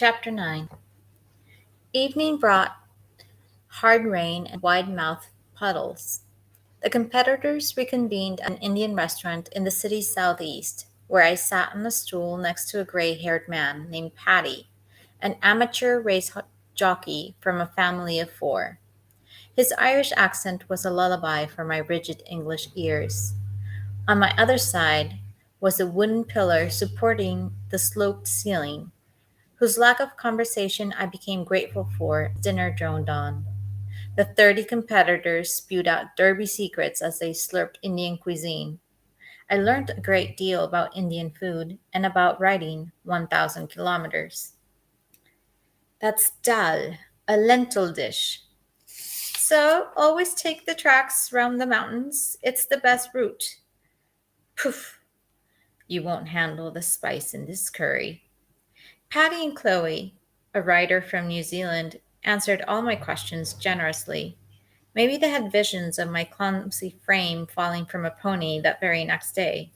Chapter 9. Evening brought hard rain and wide-mouthed puddles. The competitors reconvened at an Indian restaurant in the city's southeast, where I sat on a stool next to a gray-haired man named Paddy, an amateur jockey from a family of four. His Irish accent was a lullaby for my rigid English ears. On my other side was a wooden pillar supporting the sloped ceiling, whose lack of conversation I became grateful for as dinner droned on. The 30 competitors spewed out derby secrets as they slurped Indian cuisine. I learned a great deal about Indian food and about riding 1,000 kilometers. That's dal, a lentil dish. So always take the tracks round the mountains. It's the best route. Poof, you won't handle the spice in this curry. Patty and Chloe, a writer from New Zealand, answered all my questions generously. Maybe they had visions of my clumsy frame falling from a pony that very next day.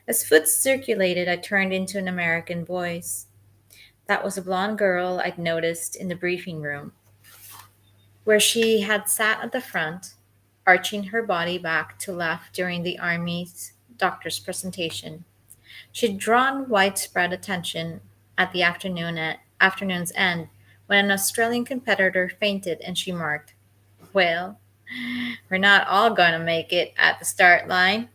As food circulated, I turned into an American voice. That was a blonde girl I'd noticed in the briefing room, where she had sat at the front, arching her body back to laugh during the Army's doctor's presentation. She'd drawn widespread attention at the afternoon's end when an Australian competitor fainted and she marked, "Well, we're not all going to make it at the start line."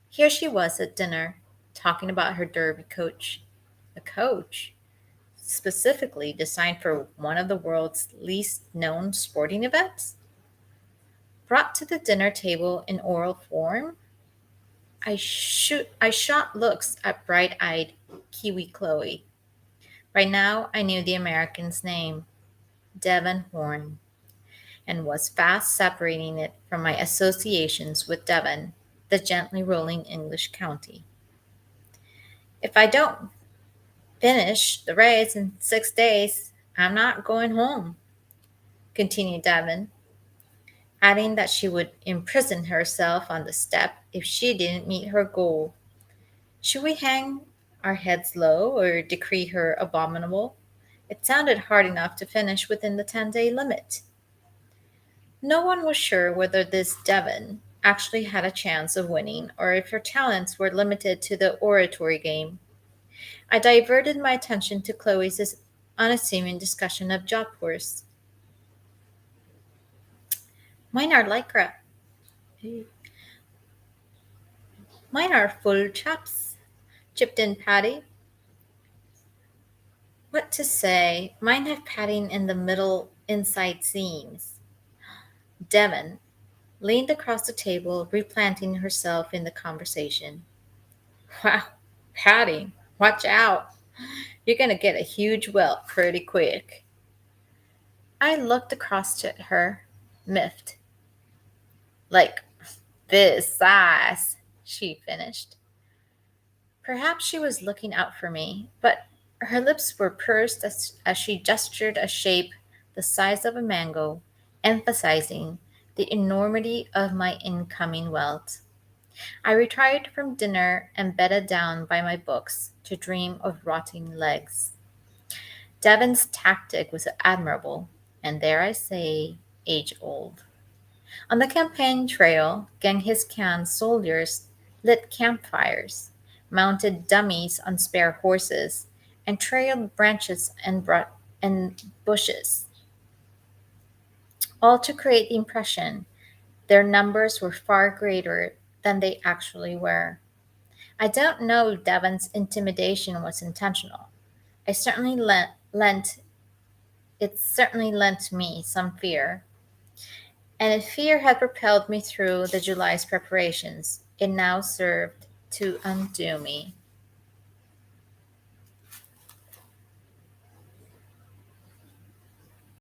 Here she was at dinner, talking about her derby coach. A coach specifically designed for one of the world's least known sporting events? Brought to the dinner table in oral form? I shot looks at bright eyed Kiwi Chloe. By now, I knew the American's name, Devon Horn, and was fast separating it from my associations with Devon, the gently rolling English county. If I don't finish the race in 6 days, I'm not going home, continued Devon, adding that she would imprison herself on the step if she didn't meet her goal. Should we hang our heads low or decree her abominable? It sounded hard enough to finish within the 10-day limit. No one was sure whether this Devon actually had a chance of winning or if her talents were limited to the oratory game. I diverted my attention to Chloe's unassuming discussion of job horse. Mine are lycra. Mine are full chaps, chipped in Patty. What to say? Mine have padding in the middle inside seams. Devon leaned across the table, replanting herself in the conversation. Wow, Patty, watch out. You're going to get a huge welt pretty quick. I looked across at her, miffed. Like this size, she finished. Perhaps she was looking out for me, but her lips were pursed as she gestured a shape the size of a mango, emphasizing the enormity of my incoming wealth. I retired from dinner and bedded down by my books to dream of rotting legs. Devon's tactic was admirable, and dare I say, age old. On the campaign trail, Genghis Khan's soldiers lit campfires, mounted dummies on spare horses, and trailed branches and bushes, all to create the impression their numbers were far greater than they actually were. I don't know if Devon's intimidation was intentional. I certainly lent it certainly lent me some fear, and if fear had propelled me through the July's preparations, it now served to undo me.